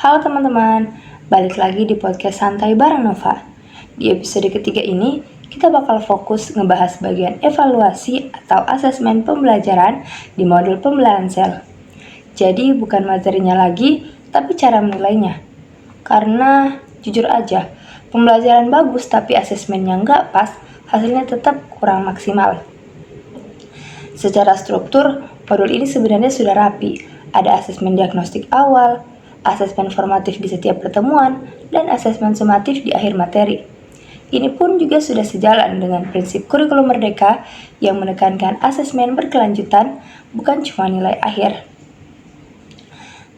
Halo teman-teman, balik lagi di podcast Santai bareng Nova. Di episode ketiga ini, kita bakal fokus ngebahas bagian evaluasi atau asesmen pembelajaran di modul pembelahan sel. Jadi bukan materinya lagi, tapi cara menilainya. Karena jujur aja, pembelajaran bagus tapi asesmennya nggak pas, hasilnya tetap kurang maksimal. Secara struktur, modul ini sebenarnya sudah rapi. Ada asesmen diagnostik awal, asesmen formatif di setiap pertemuan, dan asesmen sumatif di akhir materi. Ini pun juga sudah sejalan dengan prinsip kurikulum merdeka yang menekankan asesmen berkelanjutan, bukan cuma nilai akhir.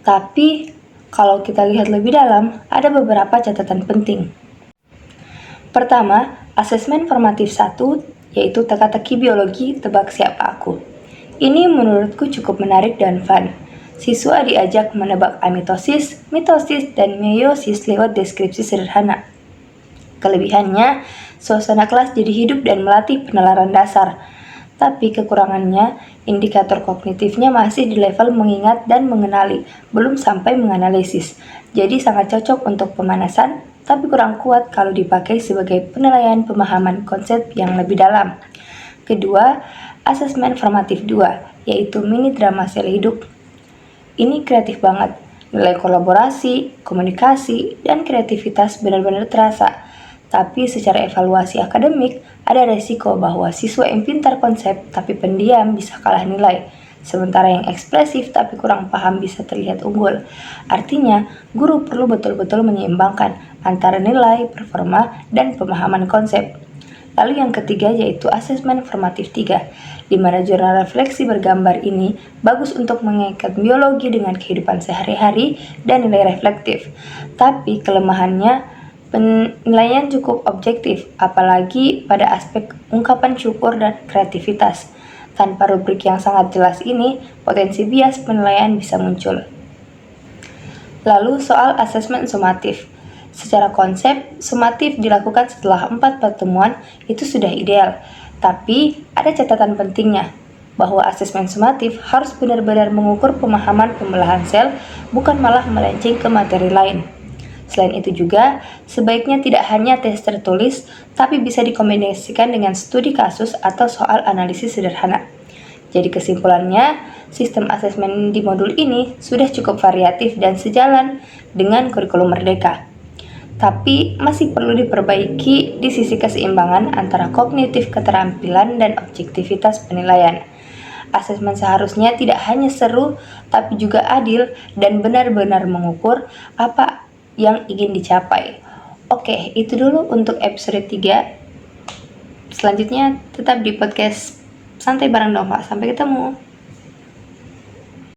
Tapi, kalau kita lihat lebih dalam, ada beberapa catatan penting. Pertama, asesmen formatif 1, yaitu teka-teki biologi tebak siapa aku. Ini menurutku cukup menarik dan fun. Siswa diajak menebak amitosis, mitosis, dan meiosis lewat deskripsi sederhana. Kelebihannya, suasana kelas jadi hidup dan melatih penalaran dasar. Tapi kekurangannya, indikator kognitifnya masih di level mengingat dan mengenali, belum sampai menganalisis. Jadi sangat cocok untuk pemanasan, tapi kurang kuat kalau dipakai sebagai penilaian pemahaman konsep yang lebih dalam. Kedua, asesmen formatif 2, yaitu mini drama sel hidup. Ini kreatif banget, nilai kolaborasi, komunikasi, dan kreativitas benar-benar terasa. Tapi secara evaluasi akademik, ada resiko bahwa siswa yang pintar konsep tapi pendiam bisa kalah nilai. Sementara yang ekspresif tapi kurang paham bisa terlihat unggul. Artinya, guru perlu betul-betul menyeimbangkan antara nilai, performa, dan pemahaman konsep. Lalu yang ketiga yaitu asesmen formatif 3, di mana jurnal refleksi bergambar ini bagus untuk mengaitkan biologi dengan kehidupan sehari-hari dan nilai reflektif. Tapi kelemahannya, penilaian cukup objektif, apalagi pada aspek ungkapan syukur dan kreativitas. Tanpa rubrik yang sangat jelas ini, potensi bias penilaian bisa muncul. Lalu soal asesmen sumatif. Secara konsep, sumatif dilakukan setelah 4 pertemuan itu sudah ideal. Tapi ada catatan pentingnya, bahwa asesmen sumatif harus benar-benar mengukur pemahaman pembelahan sel, bukan malah melenceng ke materi lain. Selain itu juga, sebaiknya tidak hanya tes tertulis, tapi bisa dikombinasikan dengan studi kasus atau soal analisis sederhana. Jadi kesimpulannya, sistem asesmen di modul ini sudah cukup variatif dan sejalan dengan kurikulum merdeka. Tapi masih perlu diperbaiki di sisi keseimbangan antara kognitif keterampilan dan objektivitas penilaian. Asesmen seharusnya tidak hanya seru, tapi juga adil dan benar-benar mengukur apa yang ingin dicapai. Oke, itu dulu untuk episode 3. Selanjutnya tetap di podcast Santai bareng Nova. Sampai ketemu.